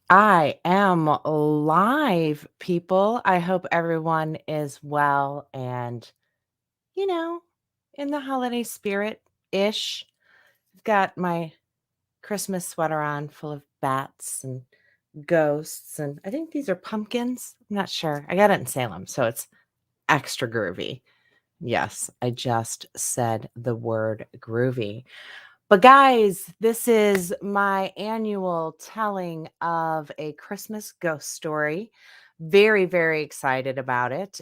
I am live, people. I hope everyone is well and, you know, in the holiday spirit ish. I've got my Christmas sweater on full of bats and ghosts. And I think these are pumpkins. I'm not sure. I got it in Salem, so it's extra groovy. Yes, I just said the word groovy. But guys, this is my annual telling of a Christmas ghost story. Very, very excited about it.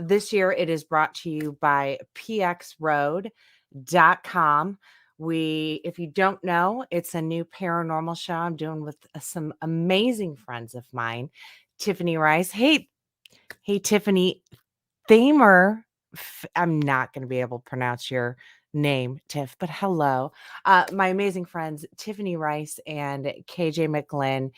This year it is brought to you by pxroad.com. If you don't know, it's a new paranormal show I'm doing with some amazing friends of mine. Tiffany Rice. Hey, Tiffany. Thamer, I'm not going to be able to pronounce your name, Tiff, but hello. My amazing friends, Tiffany Rice and KJ McGlynn,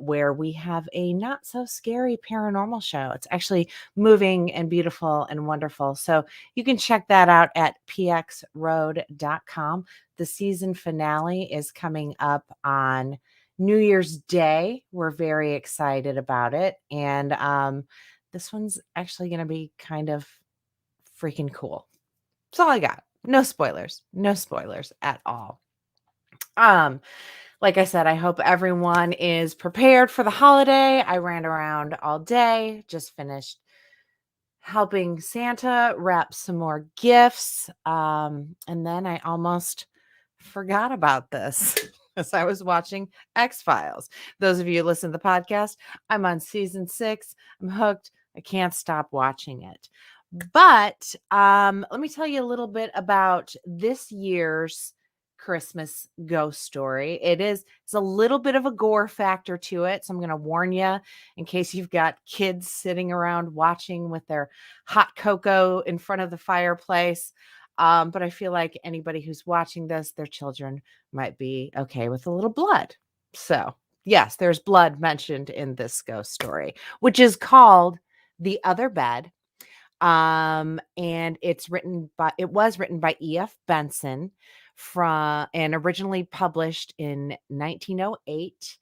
where we have a not so scary paranormal show. It's actually moving and beautiful and wonderful. So you can check that out at pxroad.com. The season finale is coming up on New Year's Day. We're very excited about it. And, this one's actually going to be kind of freaking cool. That's all I got. No spoilers. No spoilers at all. Um, like I said, I hope everyone is prepared for the holiday. I ran around all day, just finished helping Santa wrap some more gifts. And then I almost forgot about this as I was watching X-Files. Those of you who listen to the podcast, I'm on season 6. I'm hooked. I can't stop watching it. But let me tell you a little bit about this year's Christmas ghost story. It's a little bit of a gore factor to it. So I'm going to warn you in case you've got kids sitting around watching with their hot cocoa in front of the fireplace. But I feel like anybody who's watching this, their children might be okay with a little blood. So, yes, there's blood mentioned in this ghost story, which is called The Other Bed. And it was written by EF Benson and originally published in 1908.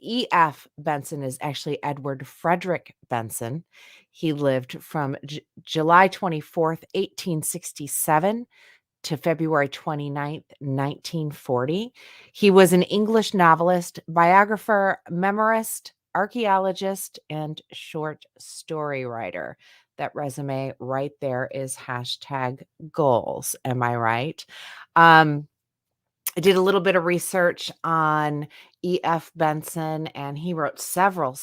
EF Benson is actually Edward Frederic Benson. He lived from July 24th, 1867 to February 29th, 1940. He was an English novelist, biographer, memoirist, archaeologist, and short story writer. That resume right there is #goals. Am I right? I did a little bit of research on EF Benson, and he wrote several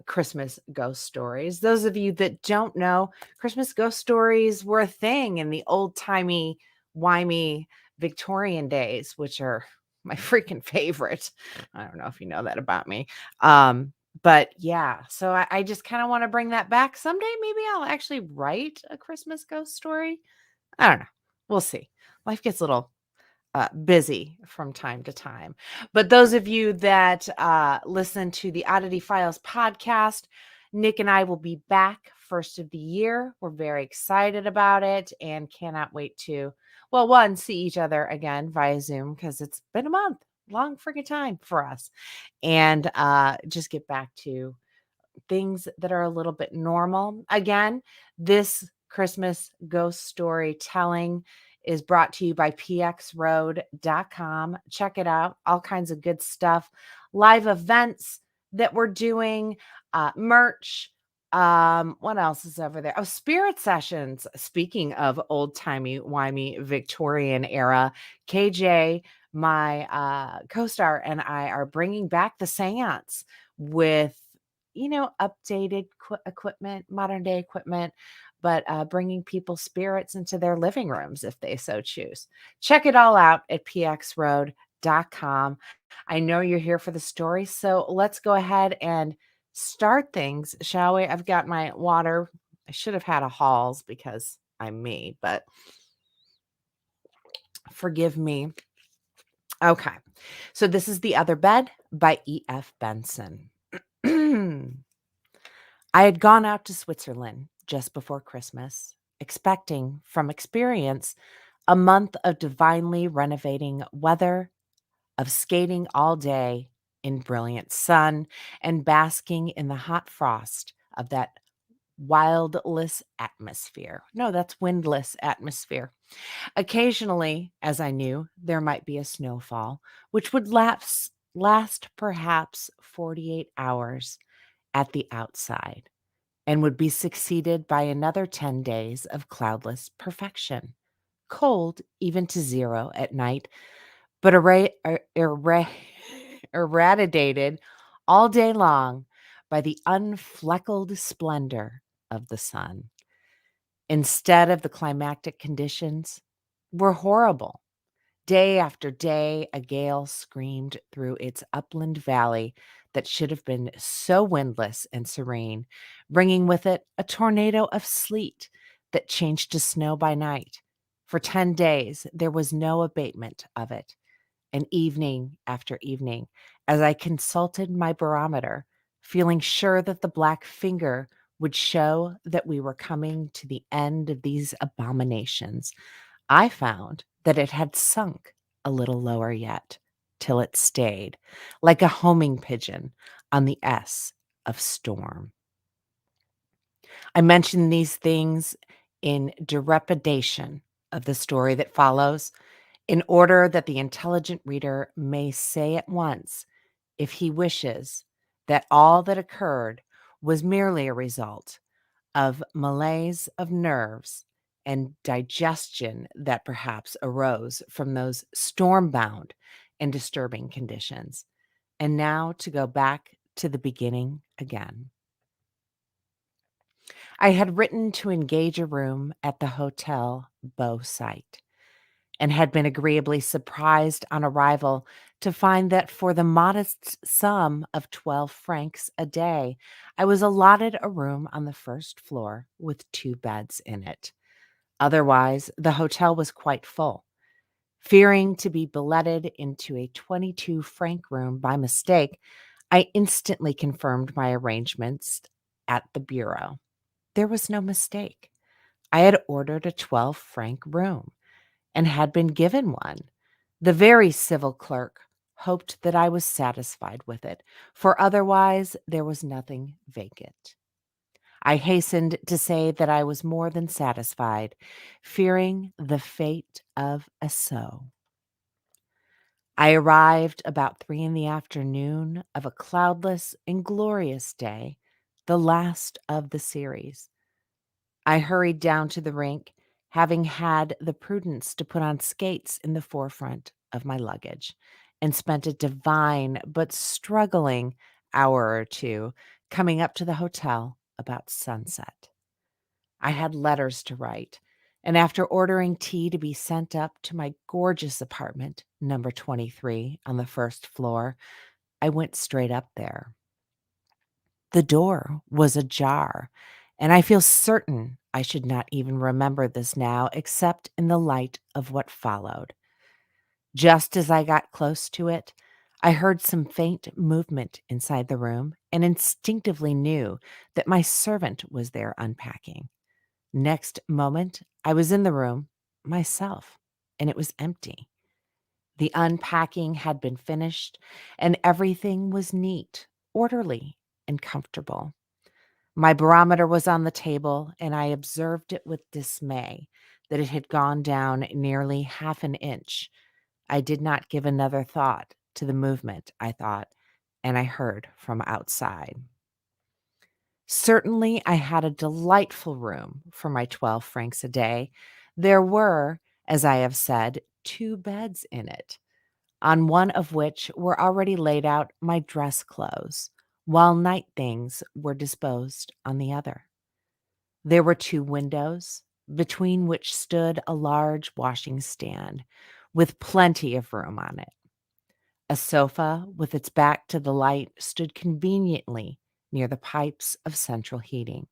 Christmas ghost stories. Those of you that don't know, Christmas ghost stories were a thing in the old timey, wimey Victorian days, which are my freaking favorite. I don't know if you know that about me. But yeah, so I just kind of want to bring that back. Someday, maybe I'll actually write a Christmas ghost story. I don't know. We'll see. Life gets a little busy from time to time. But those of you that listen to the Oddity Files podcast, Nick and I will be back first of the year. We're very excited about it and cannot wait to, well, one, see each other again via Zoom because it's been a month, long freaking time for us, and just get back to things that are a little bit normal. Again, this Christmas ghost story telling is brought to you by pxroad.com. Check it out. All kinds of good stuff. Live events that we're doing, merch. What else is over there? Oh, spirit sessions. Speaking of old timey, wimey Victorian era, KJ, my co-star, and I are bringing back the seance with updated equipment, modern day equipment, but bringing people's spirits into their living rooms if they so choose. Check it all out at pxroad.com. I know you're here for the story, so let's go ahead and start things, shall we? I've got my water. I should have had a Halls because I'm me, but forgive me. Okay, so this is The Other Bed by E.F. Benson. I had gone out to Switzerland just before Christmas, expecting, from experience, a month of divinely renovating weather, of skating all day in brilliant sun and basking in the hot frost of that wildless atmosphere. No, that's windless atmosphere. Occasionally, as I knew, there might be a snowfall, which would last perhaps 48 hours at the outside and would be succeeded by another 10 days of cloudless perfection, cold even to zero at night, but irradiated all day long by the unfleckled splendor of the sun. Instead of the climactic conditions, were horrible. Day after day, a gale screamed through its upland valley that should have been so windless and serene, bringing with it a tornado of sleet that changed to snow by night. For 10 days, there was no abatement of it. And evening after evening, as I consulted my barometer, feeling sure that the black finger would show that we were coming to the end of these abominations, I found that it had sunk a little lower yet, till it stayed, like a homing pigeon on the S of storm. I mention these things in derepidation of the story that follows, in order that the intelligent reader may say at once, if he wishes, that all that occurred was merely a result of malaise of nerves and digestion that perhaps arose from those storm-bound and disturbing conditions. And now to go back to the beginning again. I had written to engage a room at the Hotel Beau Site and had been agreeably surprised on arrival to find that for the modest sum of 12 francs a day, I was allotted a room on the first floor with 2 beds in it. Otherwise, the hotel was quite full. Fearing to be billeted into a 22-franc room by mistake, I instantly confirmed my arrangements at the bureau. There was no mistake. I had ordered a 12-franc room and had been given one. The very civil clerk hoped that I was satisfied with it, for otherwise there was nothing vacant. I hastened to say that I was more than satisfied, fearing the fate of a sow. I arrived about 3 in the afternoon of a cloudless and glorious day, the last of the series. I hurried down to the rink, having had the prudence to put on skates in the forefront of my luggage, and spent a divine but struggling hour or two coming up to the hotel about sunset. I had letters to write, and after ordering tea to be sent up to my gorgeous apartment, number 23 on the first floor, I went straight up there. The door was ajar, and I feel certain I should not even remember this now except in the light of what followed. Just as I got close to it, I heard some faint movement inside the room and instinctively knew that my servant was there unpacking. Next moment, I was in the room myself, and it was empty. The unpacking had been finished, and everything was neat, orderly, and comfortable. My barometer was on the table, and I observed it with dismay that it had gone down nearly half an inch. I did not give another thought to the movement, I thought, and I heard from outside. Certainly, I had a delightful room for my 12 francs a day. There were, as I have said, 2 beds in it, on one of which were already laid out my dress clothes, while night things were disposed on the other. There were 2 windows, between which stood a large washing stand, with plenty of room on it. A sofa, with its back to the light, stood conveniently near the pipes of central heating.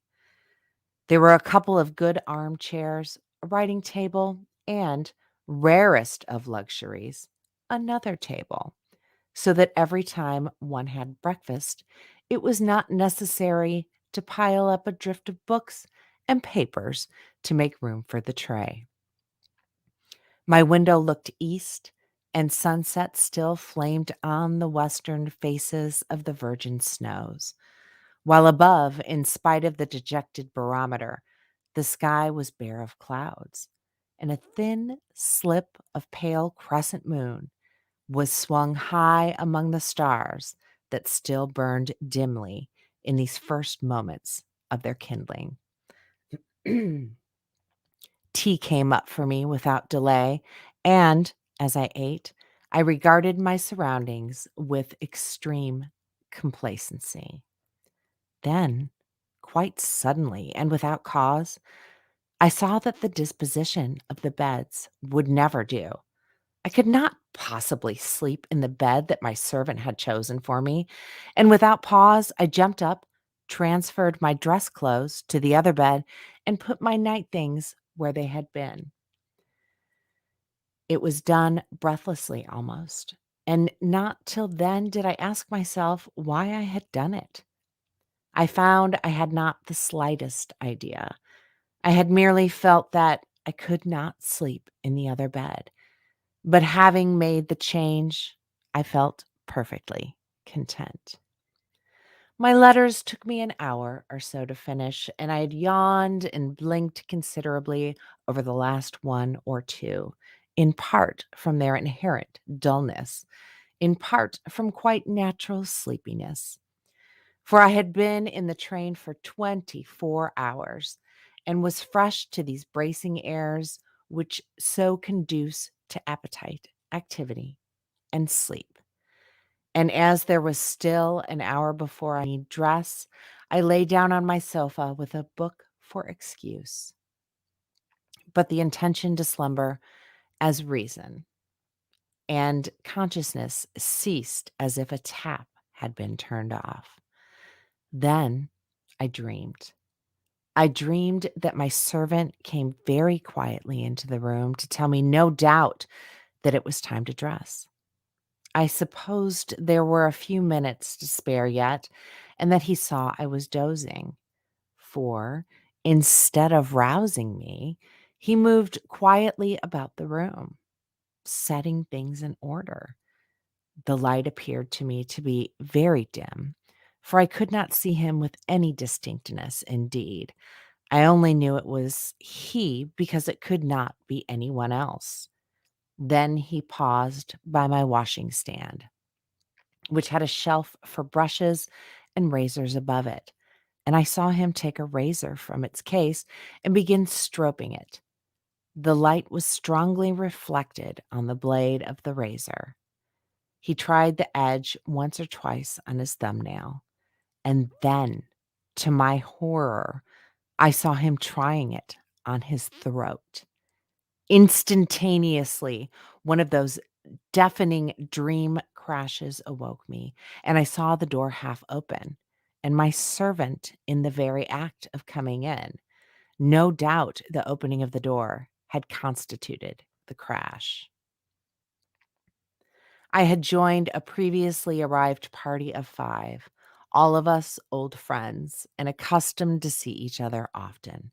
There were a couple of good armchairs, a writing table, and, rarest of luxuries, another table, so that every time one had breakfast, it was not necessary to pile up a drift of books and papers to make room for the tray. My window looked east, and sunset still flamed on the western faces of the virgin snows, while above, in spite of the dejected barometer, the sky was bare of clouds, and a thin slip of pale crescent moon was swung high among the stars that still burned dimly in these first moments of their kindling. Tea came up for me without delay, and as I ate, I regarded my surroundings with extreme complacency. Then, quite suddenly and without cause, I saw that the disposition of the beds would never do. I could not possibly sleep in the bed that my servant had chosen for me, and without pause, I jumped up, transferred my dress clothes to the other bed, and put my night things where they had been. It was done breathlessly almost, and not till then did I ask myself why I had done it. I found I had not the slightest idea. I had merely felt that I could not sleep in the other bed. But having made the change, I felt perfectly content. My letters took me an hour or so to finish, and I had yawned and blinked considerably over the last one or two, in part from their inherent dullness, in part from quite natural sleepiness. For I had been in the train for 24 hours and was fresh to these bracing airs which so conduce to appetite, activity, and sleep. And as there was still an hour before I need dress, I lay down on my sofa with a book for excuse, but the intention to slumber as reason, and consciousness ceased as if a tap had been turned off. Then I dreamed. I dreamed that my servant came very quietly into the room to tell me, no doubt, that it was time to dress. I supposed there were a few minutes to spare yet, and that he saw I was dozing. For, instead of rousing me, he moved quietly about the room, setting things in order. The light appeared to me to be very dim, for I could not see him with any distinctness indeed. I only knew it was he because it could not be anyone else. Then he paused by my washing stand, which had a shelf for brushes and razors above it, and I saw him take a razor from its case and begin stroking it. The light was strongly reflected on the blade of the razor. He tried the edge once or twice on his thumbnail, and then, to my horror, I saw him trying it on his throat. Instantaneously, one of those deafening dream crashes awoke me, and I saw the door half open, and my servant in the very act of coming in. No doubt the opening of the door had constituted the crash. I had joined a previously arrived party of 5, all of us old friends and accustomed to see each other often.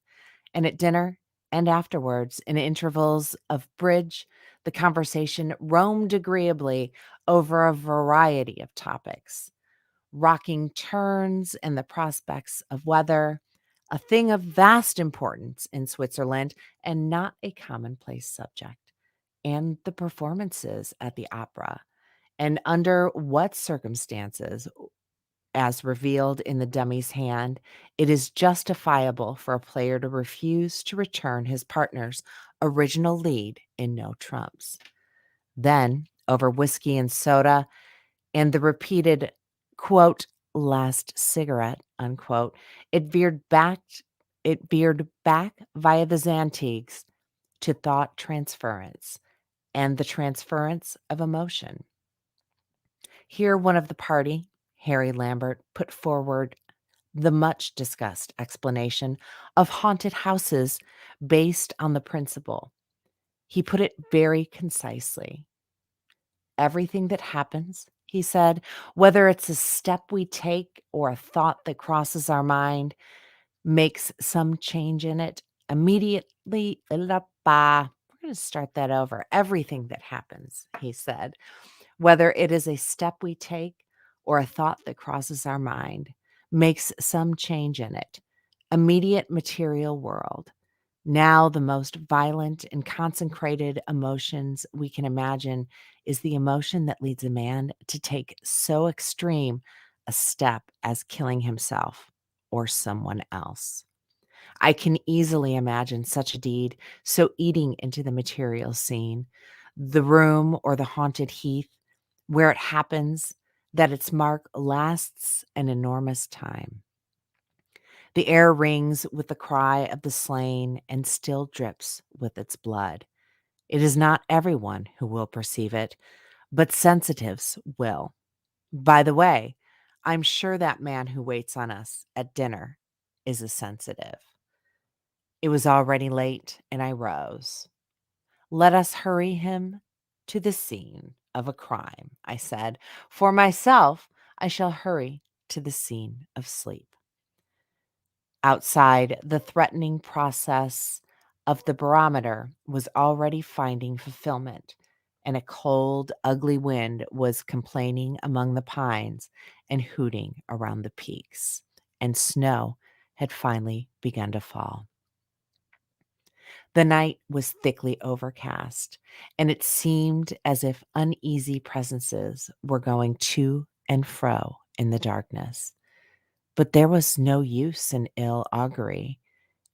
And at dinner and afterwards, in intervals of bridge, the conversation roamed agreeably over a variety of topics, rocking turns and the prospects of weather, a thing of vast importance in Switzerland and not a commonplace subject, and the performances at the opera, and under what circumstances, as revealed in the dummy's hand, it is justifiable for a player to refuse to return his partner's original lead in no trumps. Then, over whiskey and soda and the repeated, quote, last cigarette, unquote, it veered back via the Xantiques to thought transference and the transference of emotion. Here, one of the party, Harry Lambert, put forward the much discussed explanation of haunted houses based on the principle. He put it very concisely. Everything that happens, he said, whether it's a step we take or a thought that crosses our mind, makes some change in it immediately. We're going going to start that over. Everything that happens, he said, whether it is a step we take or a thought that crosses our mind, makes some change in it. Immediate material world. Now, the most violent and concentrated emotions we can imagine is the emotion that leads a man to take so extreme a step as killing himself or someone else. I can easily imagine such a deed so eating into the material scene, the room or the haunted heath, where it happens, that its mark lasts an enormous time. The air rings with the cry of the slain and still drips with its blood. It is not everyone who will perceive it, but sensitives will. By the way, I'm sure that man who waits on us at dinner is a sensitive. It was already late, and I rose. Let us hurry him to the scene of a crime, I said. For myself, I shall hurry to the scene of sleep. Outside, the threatening process of the barometer was already finding fulfillment, and a cold, ugly wind was complaining among the pines and hooting around the peaks, and snow had finally begun to fall. The night was thickly overcast, and it seemed as if uneasy presences were going to and fro in the darkness. But there was no use in ill augury,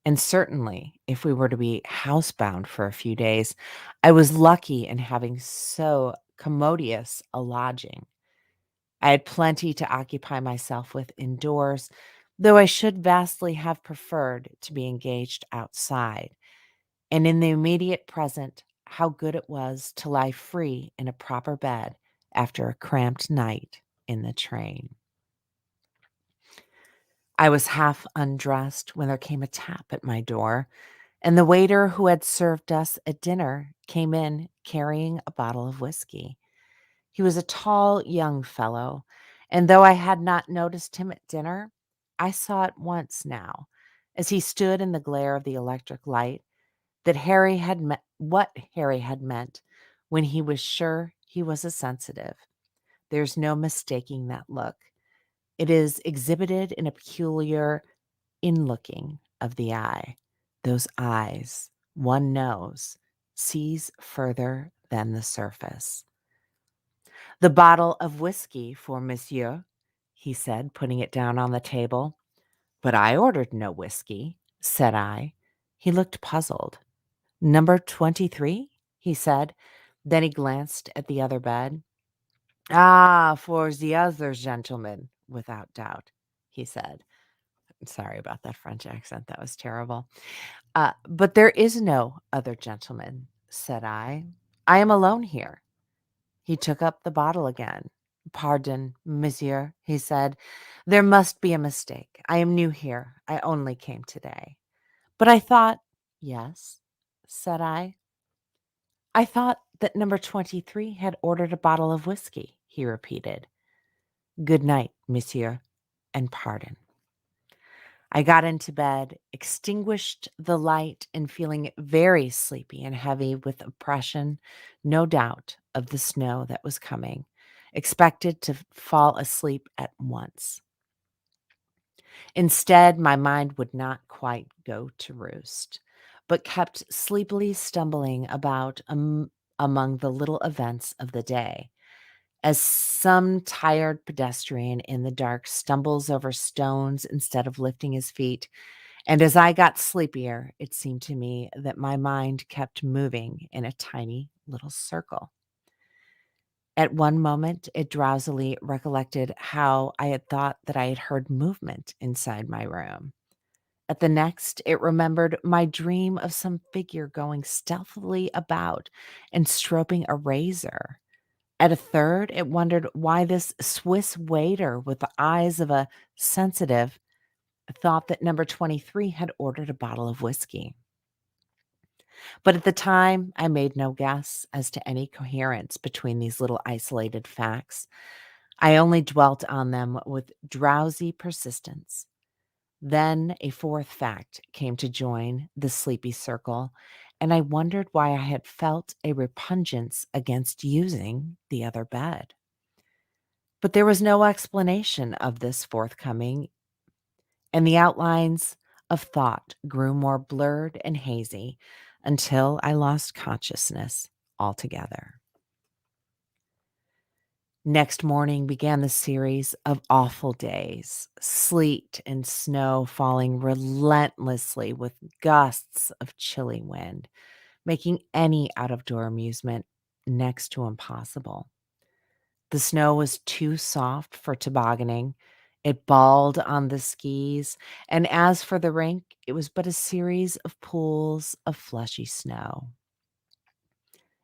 and certainly, if we were to be housebound for a few days, I was lucky in having so commodious a lodging. I had plenty to occupy myself with indoors, though I should vastly have preferred to be engaged outside. And in the immediate present, how good it was to lie free in a proper bed after a cramped night in the train. I was half undressed when there came a tap at my door, and the waiter who had served us at dinner came in carrying a bottle of whiskey. He was a tall young fellow, and though I had not noticed him at dinner, I saw at once now, as he stood in the glare of the electric light, that what Harry had meant when he was sure he was a sensitive. There's no mistaking that look. It is exhibited in a peculiar inlooking of the eye. Those eyes, one knows, sees further than the surface. The bottle of whiskey for monsieur, he said, putting it down on the table. But I ordered no whiskey, said I. He looked puzzled. Number 23, he said. Then he glanced at the other bed. Ah, for the other gentleman, without doubt, he said. Sorry about that French accent. That was terrible. But there is no other gentleman, said I. I am alone here. He took up the bottle again. Pardon, monsieur, he said. There must be a mistake. I am new here. I only came today. But I thought, yes, said I. I thought that number 23 had ordered a bottle of whiskey, he repeated. Good night, monsieur, and pardon. I got into bed, extinguished the light, and feeling very sleepy and heavy with oppression, no doubt, of the snow that was coming, expected to fall asleep at once. Instead, my mind would not quite go to roost, but kept sleepily stumbling about among the little events of the day, as some tired pedestrian in the dark stumbles over stones instead of lifting his feet. And as I got sleepier, it seemed to me that my mind kept moving in a tiny little circle. At one moment, it drowsily recollected how I had thought that I had heard movement inside my room. At the next, it remembered my dream of some figure going stealthily about and stroking a razor. At a third, it wondered why this Swiss waiter with the eyes of a sensitive thought that number 23 had ordered a bottle of whiskey. But at the time, I made no guess as to any coherence between these little isolated facts. I only dwelt on them with drowsy persistence. Then a fourth fact came to join the sleepy circle, and I wondered why I had felt a repugnance against using the other bed. But there was no explanation of this forthcoming, and the outlines of thought grew more blurred and hazy until I lost consciousness altogether. Next morning began the series of awful days, sleet and snow falling relentlessly with gusts of chilly wind, making any out of door amusement next to impossible. The snow was too soft for tobogganing. It balled on the skis, and as for the rink, it was but a series of pools of fleshy snow.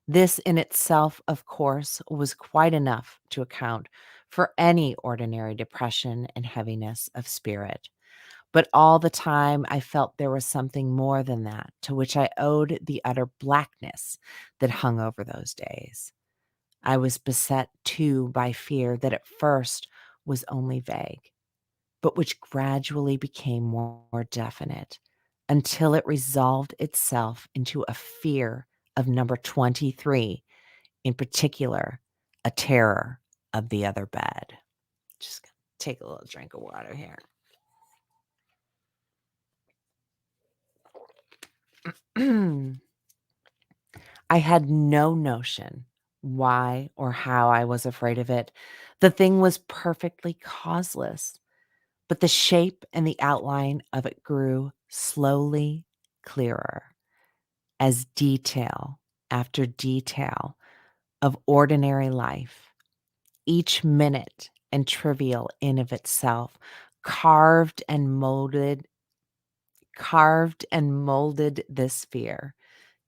This in itself, of course, was quite enough to account for any ordinary depression and heaviness of spirit. But all the time, I felt there was something more than that, to which I owed the utter blackness that hung over those days. I was beset, too, by fear that at first was only vague, but which gradually became more definite until it resolved itself into a fear of number 23, in particular, a terror of the other bed. Just gonna take a little drink of water here. I had no notion why or how I was afraid of it. The thing was perfectly causeless, but the shape and the outline of it grew slowly clearer as detail after detail of ordinary life, each minute and trivial in of itself, carved and molded this fear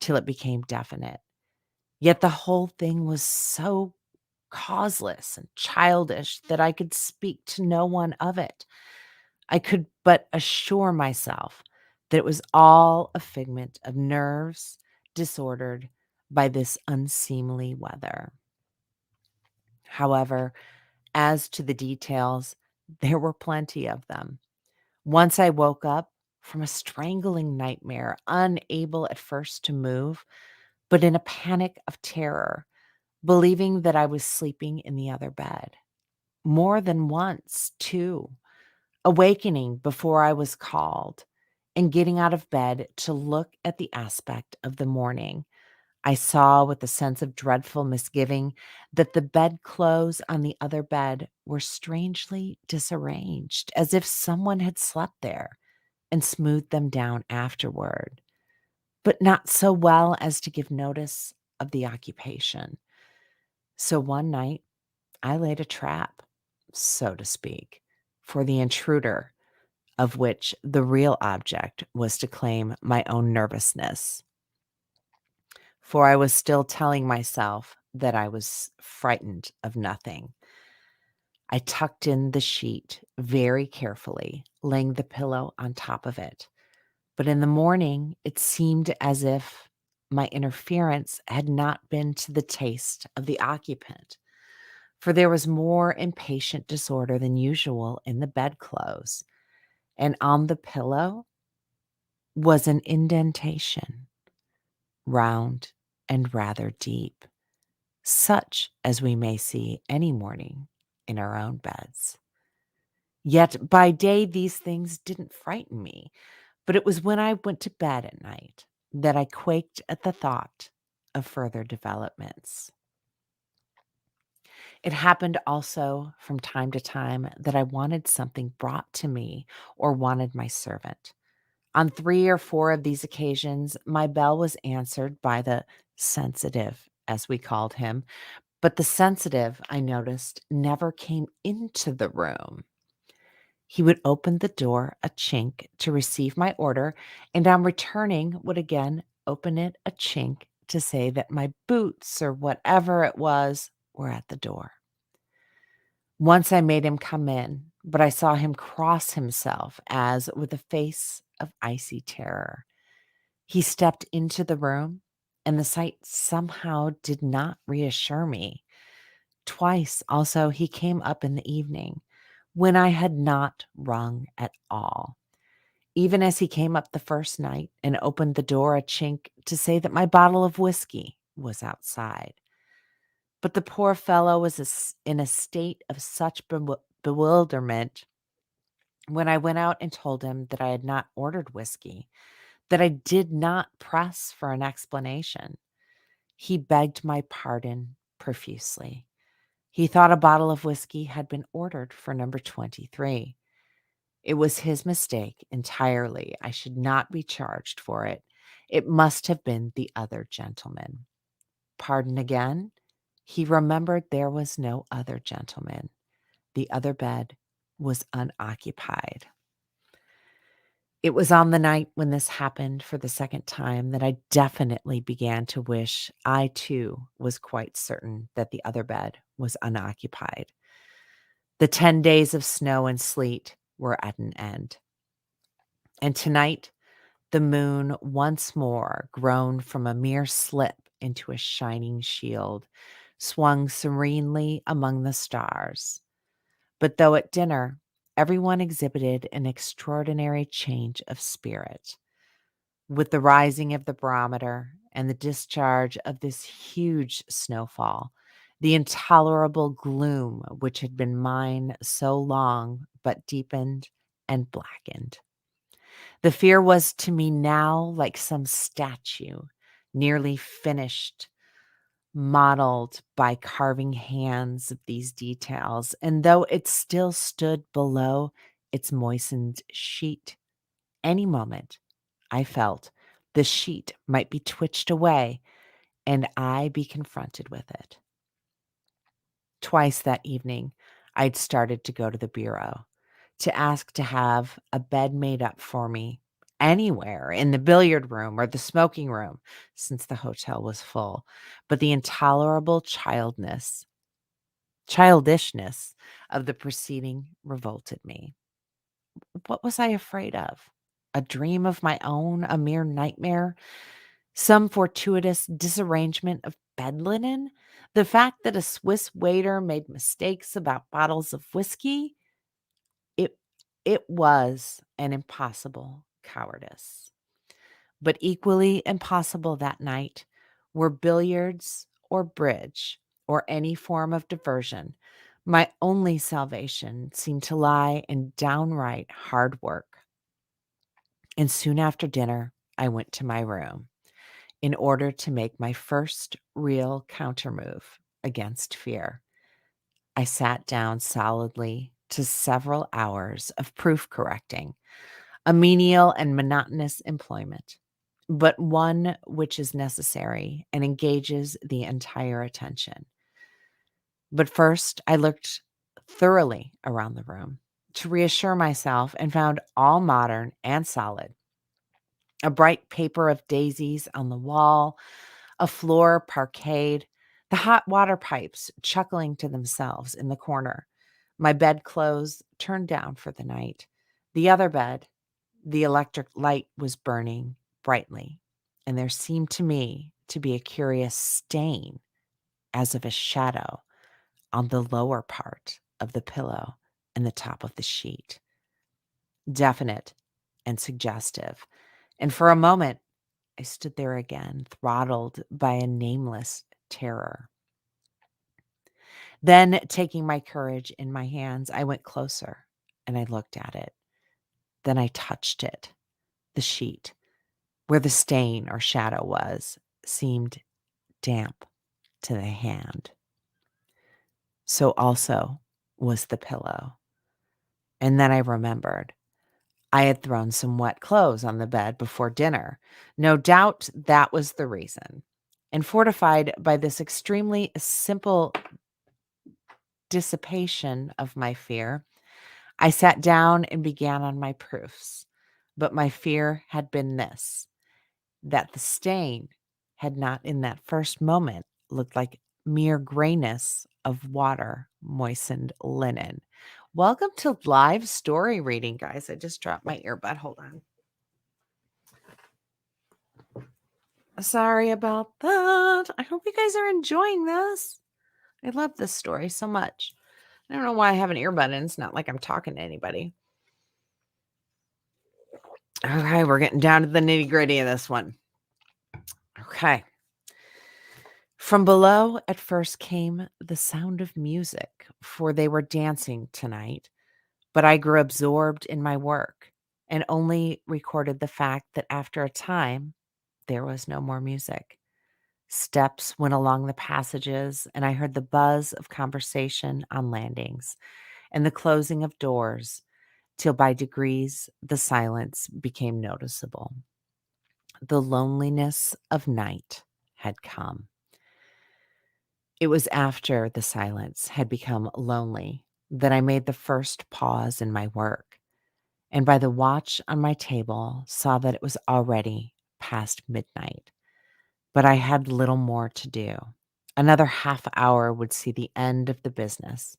till it became definite. Yet the whole thing was so causeless and childish that I could speak to no one of it. I could but assure myself that it was all a figment of nerves disordered by this unseemly weather. However, as to the details, there were plenty of them. Once I woke up from a strangling nightmare, unable at first to move, but in a panic of terror, believing that I was sleeping in the other bed. More than once, too, awakening before I was called and getting out of bed to look at the aspect of the morning. I saw with a sense of dreadful misgiving that the bedclothes on the other bed were strangely disarranged, as if someone had slept there and smoothed them down afterward, but not so well as to give notice of the occupation. So one night I laid a trap, so to speak, for the intruder, of which the real object was to claim my own nervousness. For I was still telling myself that I was frightened of nothing. I tucked in the sheet very carefully, laying the pillow on top of it. But in the morning, it seemed as if my interference had not been to the taste of the occupant, for there was more impatient disorder than usual in the bedclothes, and on the pillow was an indentation, round and rather deep, such as we may see any morning in our own beds. Yet by day these things didn't frighten me, but it was when I went to bed at night that I quaked at the thought of further developments. It happened also from time to time that I wanted something brought to me or wanted my servant. On 3 or 4 of these occasions, my bell was answered by the sensitive, as we called him, but the sensitive, I noticed, never came into the room. He would open the door a chink to receive my order, and on returning would again open it a chink to say that my boots or whatever it was were at the door. Once I made him come in, but I saw him cross himself as with a face of icy terror. He stepped into the room, and the sight somehow did not reassure me. Twice also he came up in the evening, when I had not rung at all, even as he came up the first night and opened the door a chink to say that my bottle of whiskey was outside. But the poor fellow was in a state of such bewilderment when I went out and told him that I had not ordered whiskey, that I did not press for an explanation. He begged my pardon profusely. He thought a bottle of whiskey had been ordered for number 23. It was his mistake entirely. I should not be charged for it. It must have been the other gentleman. Pardon again? He remembered there was no other gentleman. The other bed was unoccupied. It was on the night when this happened for the second time that I definitely began to wish I too was quite certain that the other bed was unoccupied. The 10 days of snow and sleet were at an end. And tonight, the moon once more, grown from a mere slip into a shining shield, swung serenely among the stars. But though at dinner, everyone exhibited an extraordinary change of spirit. With the rising of the barometer and the discharge of this huge snowfall, the intolerable gloom which had been mine so long but deepened and blackened. The fear was to me now like some statue, nearly finished, modeled by carving hands of these details, and though it still stood below its moistened sheet, any moment, I felt, the sheet might be twitched away and I be confronted with it. Twice that evening, I'd started to go to the bureau to ask to have a bed made up for me anywhere in the billiard room or the smoking room, since the hotel was full. But the intolerable childishness of the proceeding revolted me. What was I afraid of? A dream of my own, a mere nightmare? Some fortuitous disarrangement of bed linen? The fact that a Swiss waiter made mistakes about bottles of whiskey? It it was an impossible cowardice. But equally impossible that night were billiards or bridge or any form of diversion. My only salvation seemed to lie in downright hard work. And soon after dinner, I went to my room in order to make my first real countermove against fear. I sat down solidly to several hours of proof correcting, a menial and monotonous employment, but one which is necessary and engages the entire attention. But first, I looked thoroughly around the room to reassure myself and found all modern and solid. A bright paper of daisies on the wall, a floor parquetted, the hot water pipes chuckling to themselves in the corner, my bedclothes turned down for the night. The other bed, the electric light was burning brightly, and there seemed to me to be a curious stain, as of a shadow, on the lower part of the pillow and the top of the sheet. Definite and suggestive. And for a moment, I stood there again, throttled by a nameless terror. Then, taking my courage in my hands, I went closer and I looked at it. Then I touched it. The sheet, where the stain or shadow was, seemed damp to the hand. So also was the pillow. And then I remembered I had thrown some wet clothes on the bed before dinner. No doubt that was the reason. And fortified by this extremely simple dissipation of my fear, I sat down and began on my proofs. But my fear had been this, that the stain had not in that first moment looked like mere grayness of water moistened linen. Welcome to live story reading, guys. I just dropped my earbud. Hold on. Sorry about that. I hope you guys are enjoying this. I love this story so much. I don't know why I have an earbud in. It's not like I'm talking to anybody. Okay, we're getting down to the nitty-gritty of this one. Okay. From below at first came the sound of music, for they were dancing tonight, but I grew absorbed in my work and only recorded the fact that after a time, there was no more music. Steps went along the passages, and I heard the buzz of conversation on landings and the closing of doors, till by degrees the silence became noticeable. The loneliness of night had come. It was after the silence had become lonely that I made the first pause in my work, and by the watch on my table saw that it was already past midnight. But I had little more to do. Another half hour would see the end of the business.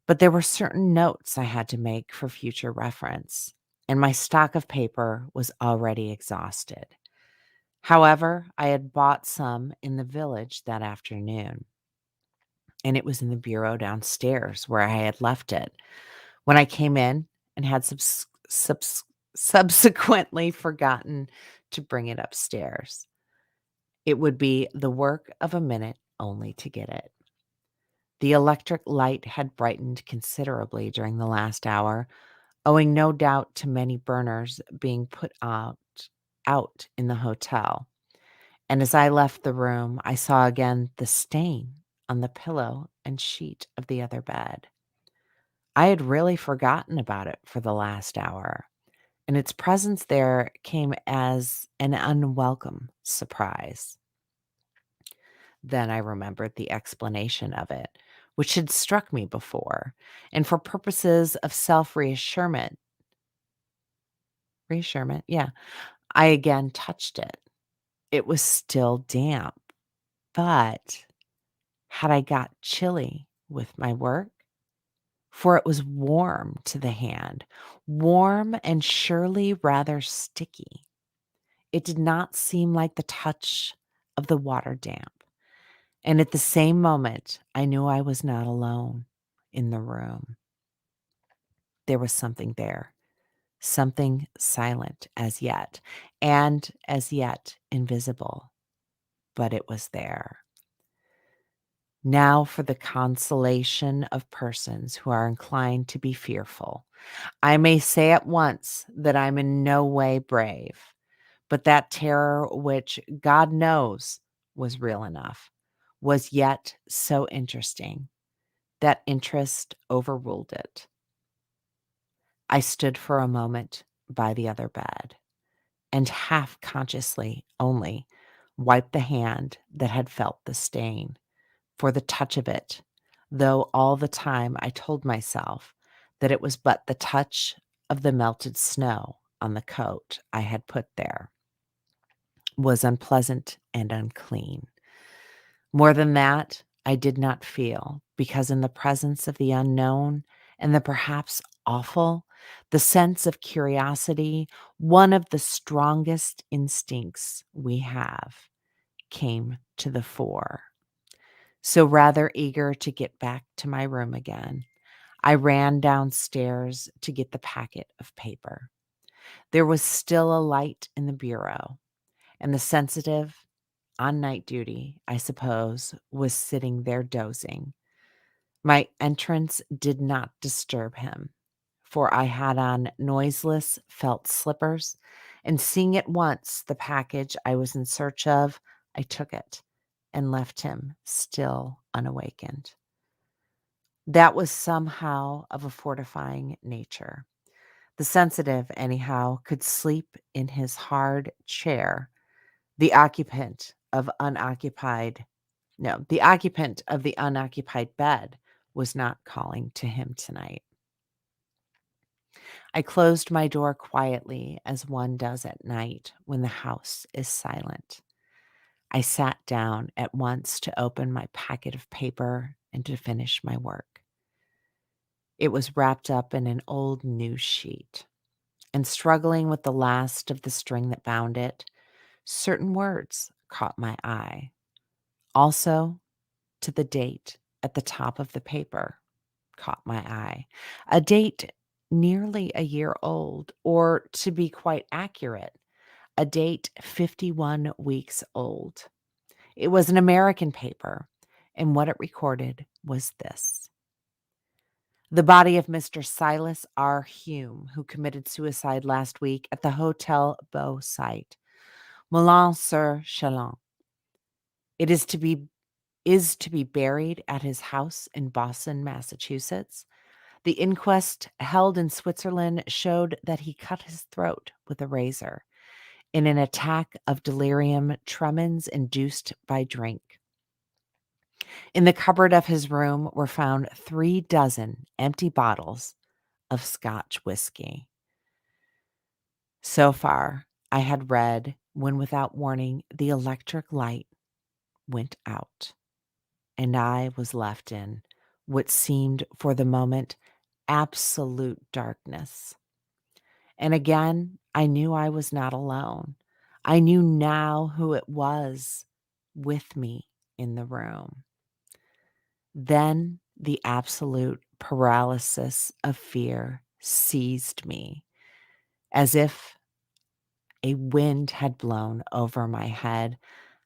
But there were certain notes I had to make for future reference, and my stock of paper was already exhausted. However, I had bought some in the village that afternoon, and it was in the bureau downstairs where I had left it when I came in and had subsequently forgotten to bring it upstairs. It would be the work of a minute only to get it. The electric light had brightened considerably during the last hour, owing no doubt to many burners being put out in the hotel. And as I left the room, I saw again the stain on the pillow and sheet of the other bed. I had really forgotten about it for the last hour, and its presence there came as an unwelcome surprise. Then I remembered the explanation of it, which had struck me before, and for purposes of reassurement, yeah, I again touched it. It was still damp, but had I got chilly with my work? For it was warm to the hand, warm and surely rather sticky. It did not seem like the touch of the water damp. And at the same moment, I knew I was not alone in the room. There was something there, something silent as yet, and as yet invisible, but it was there. Now for the consolation of persons who are inclined to be fearful. I may say at once that I'm in no way brave, but that terror which, God knows, was real enough, was yet so interesting. That interest overruled it. I stood for a moment by the other bed, and half consciously only wiped the hand that had felt the stain, for the touch of it, though all the time I told myself that it was but the touch of the melted snow on the coat I had put there, was unpleasant and unclean. More than that, I did not feel, because in the presence of the unknown and the perhaps awful, the sense of curiosity, one of the strongest instincts we have, came to the fore. So rather eager to get back to my room again, I ran downstairs to get the packet of paper. There was still a light in the bureau, and the sensitive, on night duty, I suppose, was sitting there dozing. My entrance did not disturb him, for I had on noiseless felt slippers, and seeing at once the package I was in search of, I took it and left him still unawakened. That was somehow of a fortifying nature. The sensitive, anyhow, could sleep in his hard chair. The occupant of unoccupied No, the occupant of the unoccupied bed was not calling to him tonight. I closed my door quietly as one does at night when the house is silent. I sat down at once to open my packet of paper and to finish my work. It was wrapped up in an old news sheet, and struggling with the last of the string that bound it, certain words caught my eye. Also, to the date at the top of the paper caught my eye. A date nearly a year old, or to be quite accurate, a date 51 weeks old. It was an American paper, and what it recorded was this: the body of Mr. Silas R. Hume, who committed suicide last week at the Hotel Beau site, Moulins-sur-Chalon. It is to be buried at his house in Boston, Massachusetts. The inquest held in Switzerland showed that he cut his throat with a razor in an attack of delirium tremens induced by drink. In the cupboard of his room were found 36 empty bottles of Scotch whiskey. So far, I had read when, without warning, the electric light went out, and I was left in what seemed for the moment absolute darkness. And again, I knew I was not alone. I knew now who it was with me in the room. Then the absolute paralysis of fear seized me, as if a wind had blown over my head.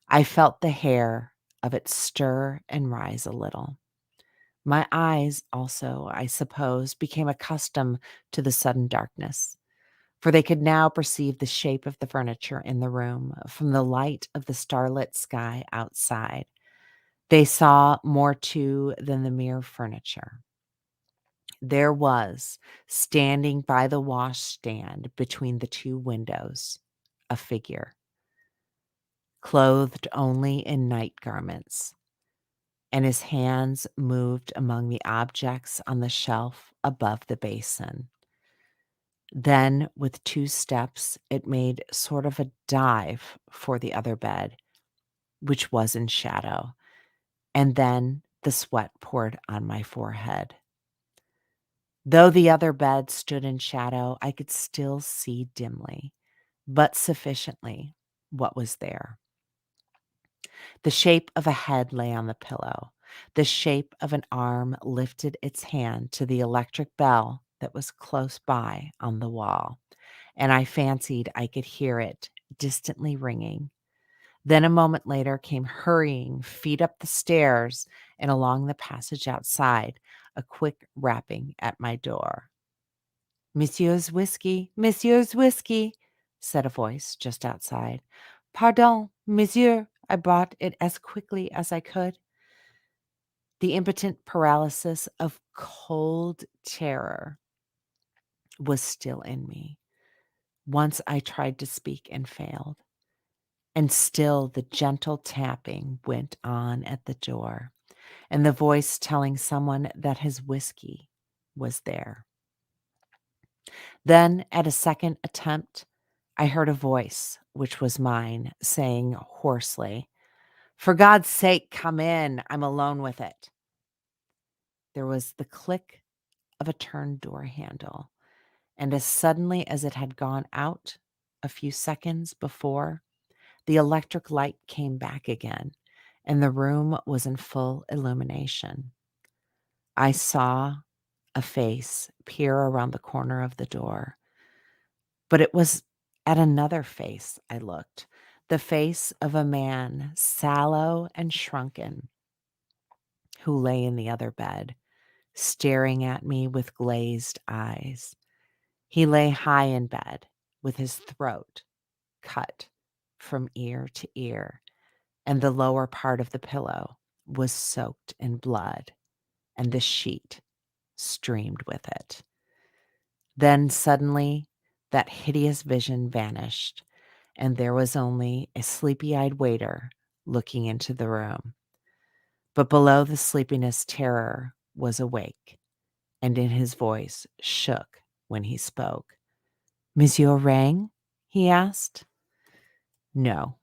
I felt the hair of it stir and rise a little. My eyes also, I suppose, became accustomed to the sudden darkness, for they could now perceive the shape of the furniture in the room from the light of the starlit sky outside. They saw more too than the mere furniture. There was, standing by the washstand between the two windows, a figure, clothed only in night garments, and his hands moved among the objects on the shelf above the basin. Then, with 2 steps, it made sort of a dive for the other bed, which was in shadow, and then the sweat poured on my forehead. Though the other bed stood in shadow, I could still see dimly, but sufficiently, what was there. The shape of a head lay on the pillow. The shape of an arm lifted its hand to the electric bell that was close by on the wall, and I fancied I could hear it distantly ringing. Then a moment later came hurrying feet up the stairs and along the passage outside, a quick rapping at my door. Monsieur's whiskey, said a voice just outside. Pardon, monsieur, I brought it as quickly as I could. The impotent paralysis of cold terror was still in me. Once I tried to speak and failed, and still the gentle tapping went on at the door, and the voice telling someone that his whiskey was there. Then, at a second attempt, I heard a voice, which was mine, saying hoarsely, "For God's sake, come in. I'm alone with it." There was the click of a turned door handle, and as suddenly as it had gone out a few seconds before, the electric light came back again, and the room was in full illumination. I saw a face peer around the corner of the door, but it was at another face I looked, the face of a man, sallow and shrunken, who lay in the other bed, staring at me with glazed eyes. He lay high in bed, with his throat cut from ear to ear, and the lower part of the pillow was soaked in blood, and the sheet streamed with it. Then suddenly that hideous vision vanished, and there was only a sleepy-eyed waiter looking into the room. But below the sleepiness, terror was awake, and in his voice shook when he spoke. "Monsieur rang?" he asked. No,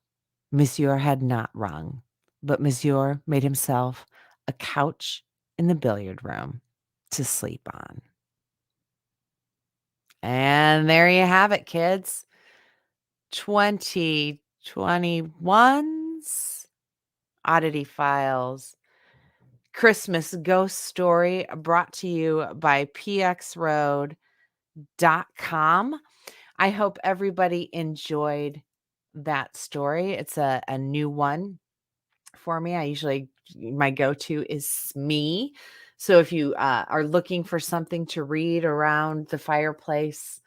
Monsieur had not rung, but Monsieur made himself a couch in the billiard room to sleep on. And there you have it, kids. 2021's Oddity Files Christmas Ghost Story, brought to you by PX Road I hope everybody enjoyed that story. It's a new one for me. I usually my go-to is Smee. So if you are looking for something to read around the fireplace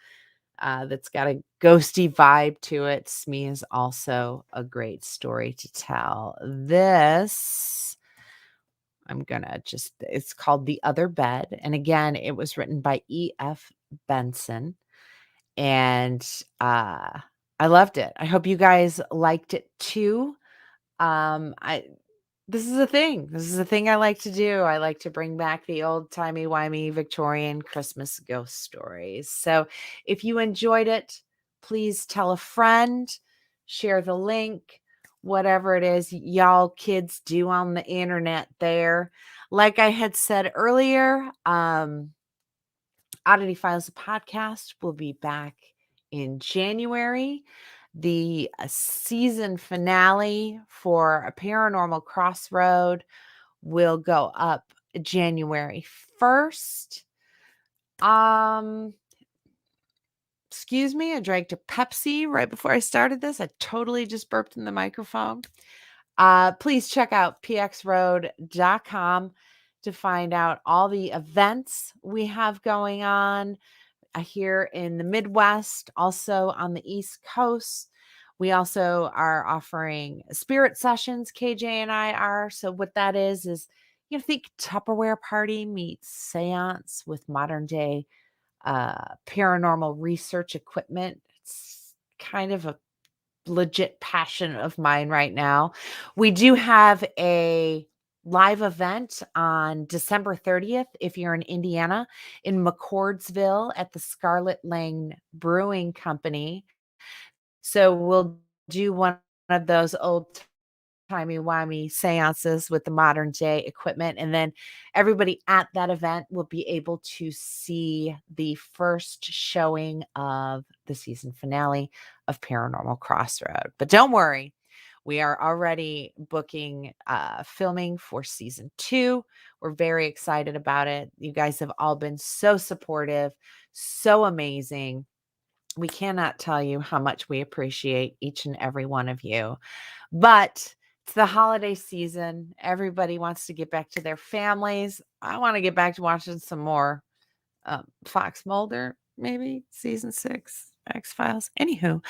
that's got a ghosty vibe to it, Smee is also a great story to tell. This I'm gonna just it's called The Other Bed. And again, it was written by EF Benson. And I loved it. I hope you guys liked it too. I This is a thing. This is a thing I like to do. I like to bring back the old timey-wimey Victorian Christmas ghost stories. So if you enjoyed it, please tell a friend, share the link, whatever it is y'all kids do on the internet there. Like I had said earlier, Oddity Files, the podcast, will be back in January. The season finale for A Paranormal Crossroad will go up January 1st. Excuse me, I drank a Pepsi right before I started this. I totally just burped in the microphone. Please check out pxroad.com to find out all the events we have going on here in the Midwest, also on the East Coast. We also are offering spirit sessions. KJ and I are. So what that is think Tupperware party meets seance with modern day paranormal research equipment. It's kind of a legit passion of mine right now. We do have a live event on December 30th if you're in Indiana, in McCordsville at the Scarlet Lane Brewing Company. So we'll do one of those old timey-wimey seances with the modern day equipment. And then everybody at that event will be able to see the first showing of the season finale of Paranormal Crossroad. But don't worry, we are already booking filming for season 2. We're very excited about it. You guys have all been so supportive, so amazing. We cannot tell you how much we appreciate each and every one of you. But it's the holiday season. Everybody wants to get back to their families. I want to get back to watching some more Fox Mulder, maybe season 6, X-Files. Anywho,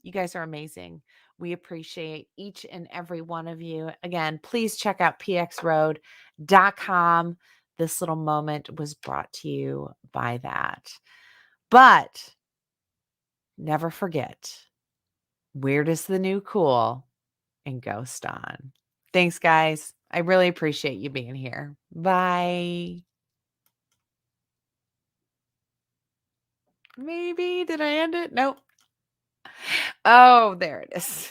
you guys are amazing. We appreciate each and every one of you. Again, please check out pxroad.com. This little moment was brought to you by that. But never forget, weird is the new cool, and ghost on. Thanks, guys. I really appreciate you being here. Bye. Maybe. Did I end it? Nope. Oh, there it is.